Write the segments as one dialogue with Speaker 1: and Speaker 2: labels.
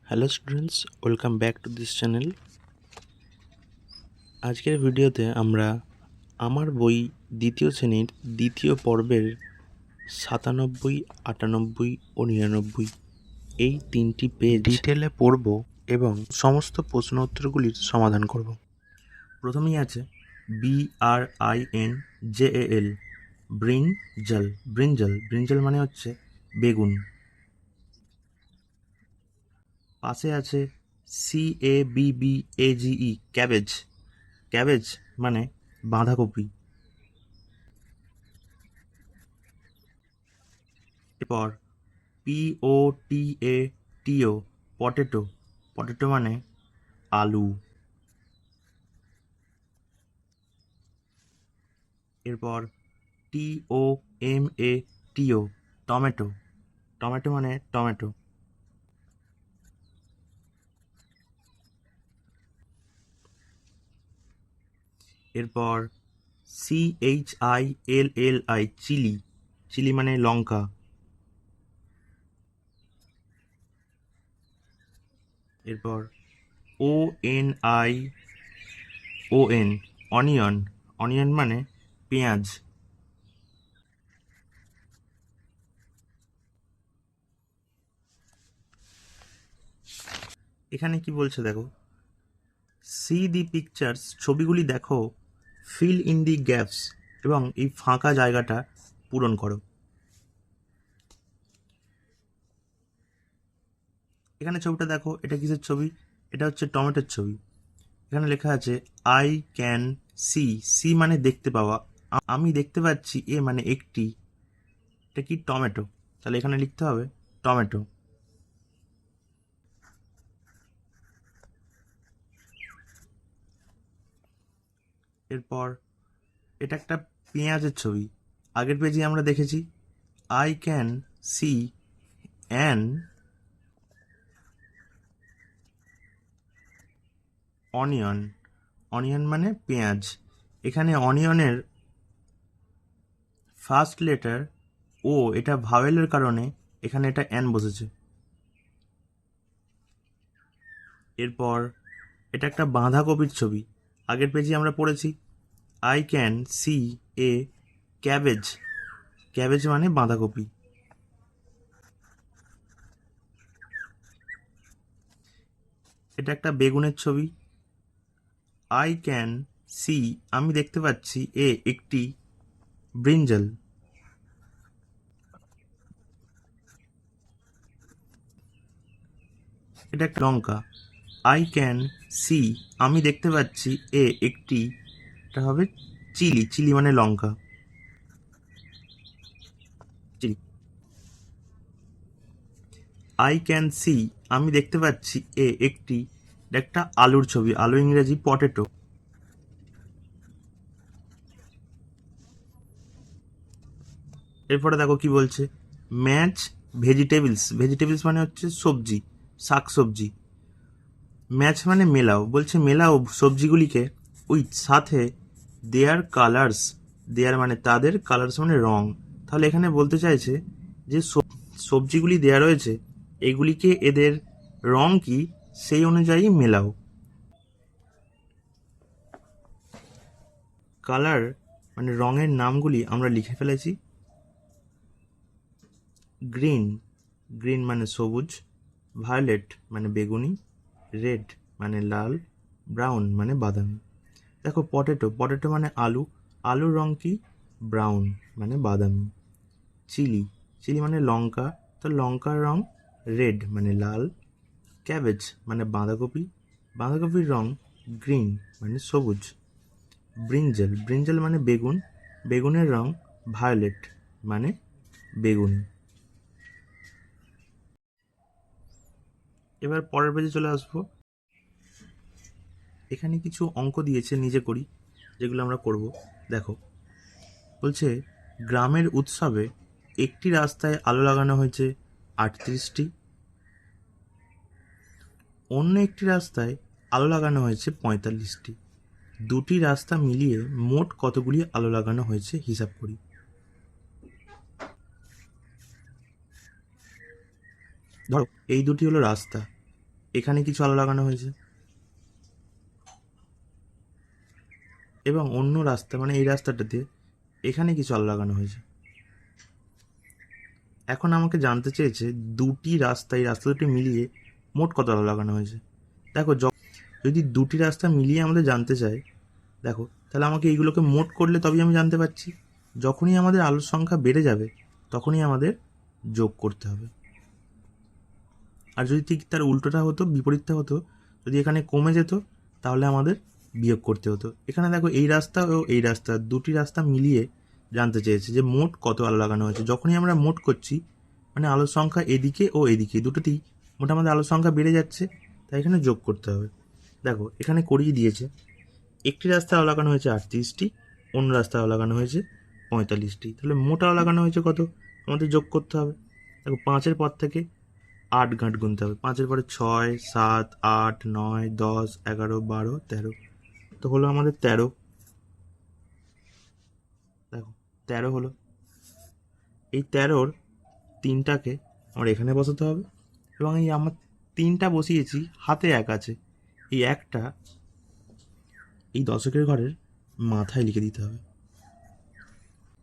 Speaker 1: Hello students, welcome back to this channel. আজকের ভিডিওতে আমরা আমার বই দ্বিতীয় শ্রেণীর দ্বিতীয় পর্বের 97, 98 ও 99 এই তিনটি পেজ ডিটেলে পড়ব এবং সমস্ত প্রশ্ন উত্তরগুলির সমাধান করব। প্রথমেই আছে BRINJAL, ব্রিঞ্জাল। ব্রিঞ্জাল মানে হচ্ছে বেগুন। পাশে আছে CABBAGE, ক্যাবেজ। ক্যাবেজ মানে বাঁধাকপি। এরপর POTATO, পটেটো। পটেটো মানে আলু। এরপর TOMATO, টমেটো। টমেটো মানে টমেটো। এরপর CHILLI, চিলি। চিলি মানে লঙ্কা। এরপর ONION, অনিয়ন। অনিয়ন মানে পেঁয়াজ। এখানে কি বলছে দেখো, সি দি পিকচার্স, ছবিগুলি দেখো, ফিল ইন দি গ্যাপস, এবং এই ফাঁকা জায়গাটা পূরণ করো। এখানে ছবিটা দেখো, এটা কিসের ছবি? এটা হচ্ছে টমেটোর ছবি। এখানে লেখা আছে আই ক্যান সি। সি মানে দেখতে পাওয়া, আমি দেখতে পাচ্ছি, এ মানে একটি, এটা কি? টমেটো। তাহলে এখানে লিখতে হবে টমেটো। এরপর এটা একটা পেঁয়াজের ছবি। আগের পেজে আমরা দেখেছি I can see an onion. Onion মানে পেঁয়াজ। এখানে অনিয়নের ফার্স্ট লেটার ও, এটা ভাওয়েলের কারণে এখানে এটা অ্যান বসেছে। এরপর এটা একটা বাঁধাকপির ছবি। আগের পেজে আমরা পড়েছি I can see A cabbage. Cabbage মানে বাঁধাকপি। এটা একটা বেগুনের ছবি। আই ক্যান সি, আমি দেখতে পাচ্ছি, এ একটি ব্রিঞ্জাল। এটা একটা লঙ্কা। আই ক্যান সি, আমি দেখতে পাচ্ছি, এ একটি, এটা হবে চিলি। চিলি মানে লঙ্কা। চিলি। আই ক্যান সি, আমি দেখতে পাচ্ছি, এ একটি, এটা একটা আলুর ছবি। আলু ইংরেজি পটেটো। এরপরে দেখো কি বলছে, ম্যাচ ভেজিটেবলস। ভেজিটেবলস মানে হচ্ছে সবজি, শাক সবজি। ম্যাচ মানে মেলাও, বলছে মেলাও সবজিগুলিকে উইথ, সাথে, দেয়ার কালার্স। দেয়ার মানে তাদের, কালার্স মানে রং। তাহলে এখানে বলতে চাইছে যে সবজিগুলি দেয়া রয়েছে, এগুলিকে এদের রং কি সেই অনুযায়ী মেলাও। কালার মানে রঙের নামগুলি আমরা লিখে ফেলেছি। গ্রিন, গ্রিন মানে সবুজ। ভায়োলেট মানে বেগুনি। রেড মানে লাল। ব্রাউন মানে বাদামি। দেখো পটেটো, পটেটো মানে আলু। আলুর রং কি? ব্রাউন মানে বাদামি। চিলি, চিলি মানে লঙ্কা, তো লঙ্কার রং রেড মানে লাল। ক্যাবেজ মানে বাঁধাকপি, বাঁধাকপির রং গ্রিন মানে সবুজ। ব্রিঞ্জাল, ব্রিঞ্জাল মানে বেগুন, বেগুনের রং ভায়োলেট মানে বেগুন। এবার পরের পেজে চলে আসবো। এখানে কিছু অঙ্ক দিয়েছে, নিজে করি, যেগুলো আমরা করব। দেখো বলছে গ্রামের উৎসবে একটি রাস্তায় আলো লাগানো হয়েছে 38টি, অন্য একটি রাস্তায় আলো লাগানো হয়েছে 45টি। দুটি রাস্তা মিলিয়ে মোট কতগুলি আলো লাগানো হয়েছে হিসাব করি। ধরো এই দুটি হলো রাস্তা, এখানে কিছু আলো লাগানো হয়েছে, এবং অন্য রাস্তা মানে এই রাস্তাটাতে এখানে কিছু আলো লাগানো হয়েছে। এখন আমাকে জানতে চেয়েছে দুটি রাস্তা, এই রাস্তা দুটি মিলিয়ে মোট কত আলো লাগানো হয়েছে। দেখো যদি দুটি রাস্তা মিলিয়ে আমাদের জানতে চাই, দেখো তাহলে আমাকে এইগুলোকে মোট করলে তবেই আমি জানতে পারছি। যখনই আমাদের আলোর সংখ্যা বেড়ে যাবে তখনই আমাদের যোগ করতে হবে। আর যদি ঠিক তার উল্টোটা হতো, বিপরীতটা হতো, যদি এখানে কমে যেত তাহলে আমাদের বিয়োগ করতে হতো। এখানে দেখো এই রাস্তা ও এই রাস্তা, দুটি রাস্তা মিলিয়ে জানতে চেয়েছে যে মোট কত আলো লাগানো হয়েছে। যখনই আমরা মোট করছি মানে আলোর সংখ্যা এদিকে ও এদিকে দুটোতেই মোট আমাদের আলোর সংখ্যা বেড়ে যাচ্ছে, তাই এখানে যোগ করতে হবে। দেখো এখানে করিয়ে দিয়েছে, একটি রাস্তায় আলো লাগানো হয়েছে 38টি, অন্য রাস্তায় আলো লাগানো হয়েছে 45টি। তাহলে মোট আলো লাগানো হয়েছে কত আমাদের যোগ করতে হবে। দেখো 5-এর পর থেকে 8 গাঁট গুনতে হবে। 5-এর পরে 6, 7, 8, 9, 10, 11, 12, 13, তো হলো আমাদের 13। দেখো 13 হলো। এই 13-র 3টাকে আমার এখানে বসাতে হবে, এবং এই আমার 3টা বসিয়েছি, হাতে 1 আছে, এই 1টা এই দশকের ঘরের মাথায় লিখে দিতে হবে।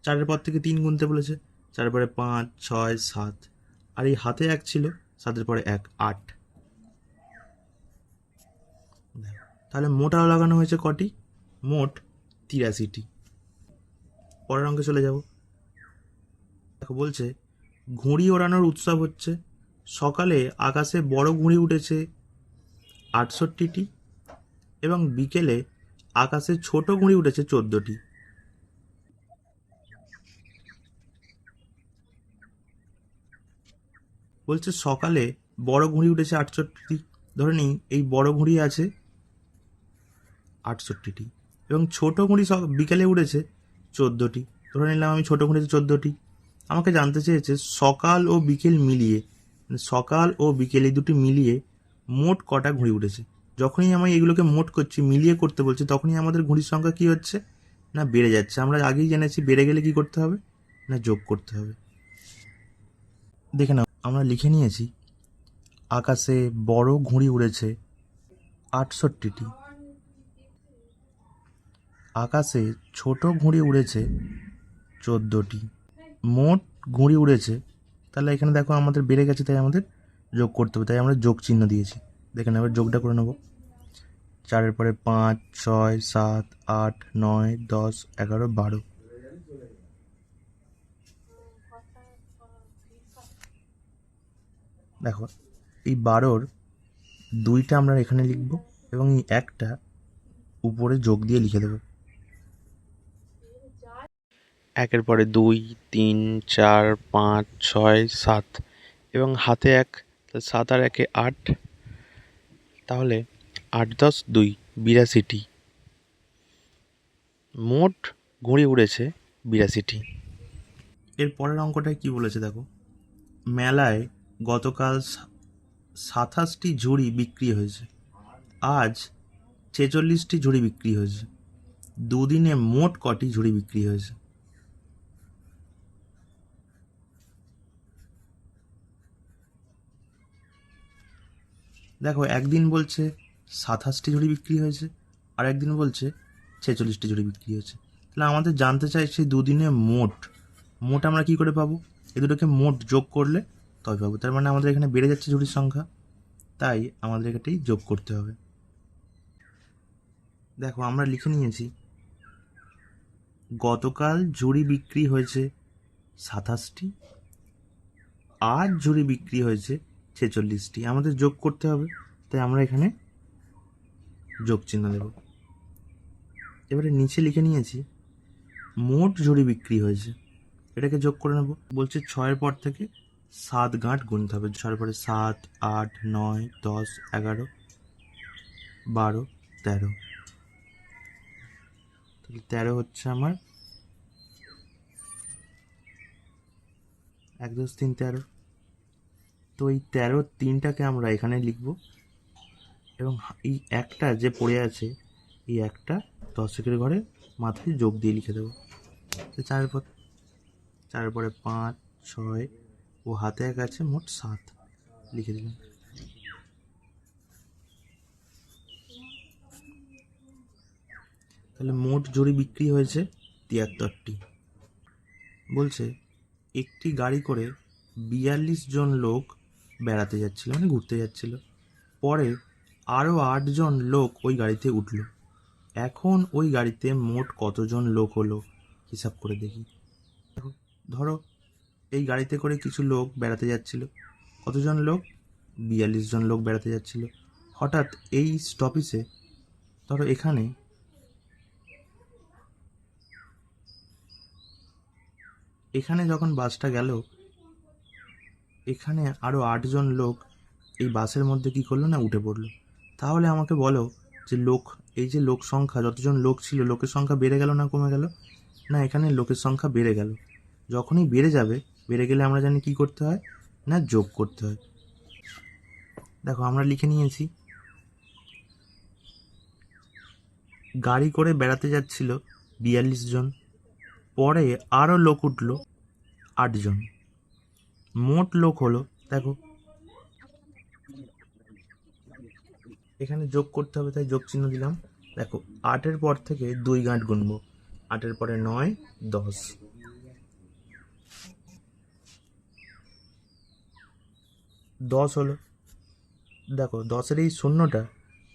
Speaker 1: 4-এর পর থেকে 3 গুনতে বলেছে, 4-এর পরে 5, 6, 7, আর এই হাতে 1 ছিল, 7-এর পরে 1, 8। তাহলে মোট আলো লাগানো হয়েছে কটি? মোট 83টি। পরের অঙ্কে চলে যাব। দেখো বলছে ঘুড়ি ওড়ানোর উৎসব হচ্ছে, সকালে আকাশে বড় ঘুড়ি উঠেছে 68টি, এবং বিকেলে আকাশে ছোট ঘুড়ি উঠেছে 14টি। বলছে সকালে বড় ঘুড়ি উঠেছে 68টি, ধরে নিই এই বড় ঘুড়ি আছে 68টি, এবং ছোট ঘুড়ি বিকেলে উঠেছে 14টি। ধরে নিলাম আমি ছোট ঘুড়িতে 14টি। আমাকে জানতে চেয়েছে সকাল ও বিকেল মিলিয়ে, মানে সকাল ও বিকেল এই দুটি মিলিয়ে মোট কটা ঘুড়ি উঠেছে। যখনই আমি এগুলোকে মোট করছি, মিলিয়ে করতে বলছি, তখনই আমাদের ঘুড়ির সংখ্যা কী হচ্ছে না বেড়ে যাচ্ছে। আমরা আগেই জেনেছি বেড়ে গেলে কি করতে হবে না যোগ করতে হবে। দেখে নাও আমরা লিখে নিয়েছি আকাশে বড় ঘুড়ি উড়েছে 68টি, আকাশে ছোট ঘুড়ি উড়েছে 14টি, মোট ঘুড়ি উড়েছে। তাহলে এখানে দেখো আমাদের বেড়ে গেছে, তাই আমাদের যোগ করতে হবে, তাই আমরা যোগ চিহ্ন দিয়েছি। দেখে নেব, যোগটা করে নেব। 4-এর পরে 5, 6, 7, 8, 9, 10, 11, 12। দেখো এই 12-র 2টা আমরা এখানে লিখব, এবং এই 1টা উপরে যোগ দিয়ে লিখে দেব। 1-এর পরে 2, 3, 4, 5, 6, 7, এবং হাতে 1, 7 আর 1-এ 8, তাহলে 8, 10, 2, 82টি। মোট ঘুড়ি উড়েছে 82টি। এর পরের অঙ্কটায় কি বলেছে দেখো, মেলায় গতকাল 27টি ঝুড়ি বিক্রি হয়েছে, আজ 46টি ঝুড়ি বিক্রি হয়েছে, দুদিনে মোট কটি ঝুড়ি বিক্রি হয়েছে। দেখো একদিন বলছে 27টি ঝুড়ি বিক্রি হয়েছে, আর একদিন বলছে 46টি ঝুড়ি বিক্রি হয়েছে। তাহলে আমাদের জানতে চাইছে দুদিনে মোট। মোট আমরা কি করে পাবো? এ দুটোকে মোট যোগ করলে তবে পাবো। তার মানে আমাদের এখানে বেড়ে যাচ্ছে ঝুড়ির সংখ্যা, তাই আমাদের এটাই যোগ করতে হবে। দেখো আমরা লিখে নিয়েছি গতকাল ঝুড়ি বিক্রি হয়েছে 27টি, আজ ঝুড়ি বিক্রি হয়েছে 46টি। আমাদের যোগ করতে হবে, তাই আমরা এখানে যোগ চিহ্ন দেব। এবারে নিচে লিখে নিয়েছি মোট ঝুড়ি বিক্রি হয়েছে, এটাকে যোগ করে নেব। বলছে 6-এর পর থেকে 7 গাঁট গুনতে হবে। 6-এর পরে 7, 8, 9, 10, 11, 12, 13। তাহলে 13 হচ্ছে আমার 1, 2, 3, 13। তো এই 13-র 3টাকে আমরা এখানে লিখব, এবং এই একটা যে পড়ে আছে এই একটা দশকের ঘরে মাথায় যোগ দিয়ে লিখে দেবো। তো 4-এর পরে 5, 6 ও হাতে 1 আছে, মোট 7 লিখে দিলাম। তাহলে মোট জরি বিক্রি হয়েছে 73টি। বলছে একটি গাড়ি করে 42 জন লোক বেড়াতে যাচ্ছিল, মানে ঘুরতে যাচ্ছিল। পরে আরও 8 জন লোক ওই গাড়িতে উঠল। এখন ওই গাড়িতে মোট কতজন লোক হলো হিসাব করে দেখি। ধরো এই গাড়িতে করে কিছু লোক বেড়াতে যাচ্ছিল। কতজন লোক? 42 জন লোক বেড়াতে যাচ্ছিল। হঠাৎ এই স্টপেজে, ধরো এখানে যখন বাসটা গেল, এখানে আরও 8 জন লোক এই বাসের মধ্যে কী করলো না, উঠে পড়লো। তাহলে আমাকে বলো যে এই যে লোক সংখ্যা, যতজন লোক ছিল, লোকের সংখ্যা বেড়ে গেল না কমে গেল? না, এখানে লোকের সংখ্যা বেড়ে গেল। যখনই বেড়ে গেলে আমরা জানি কি করতে হয়, না যোগ করতে হয়। দেখো আমরা লিখে নিয়েছি, গাড়ি করে বেড়াতে যাচ্ছিল 42 জন, পরে আরও লোক উঠলো 8 জন, মোট লোক হলো, দেখো এখানে যোগ করতে হবে, তাই যোগ চিহ্ন দিলাম। দেখো 8-এর পর থেকে 2 গাঁট গুনবো, 8-এর পরে 9, 10, 10 হলো। দেখো 10-এর এই শূন্যটা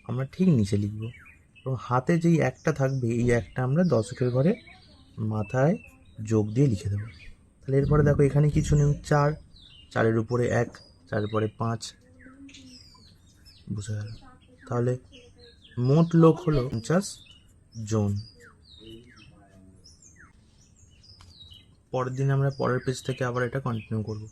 Speaker 1: আমরা ঠিক নিচে লিখবো, এবং হাতে যেই একটা থাকবে, এই একটা আমরা দশকের ঘরে মাথায় যোগ দিয়ে লিখে দেবো। তাহলে এরপরে দেখো এখানে কিছু নেই, 4, 4-এর উপরে 1, 4-এর পরে 5, বুঝে গেল। তাহলে মোট লোক হলো 50 জন। পরের দিন আমরা পরের পেজ থেকে আবার এটা কন্টিনিউ করবো।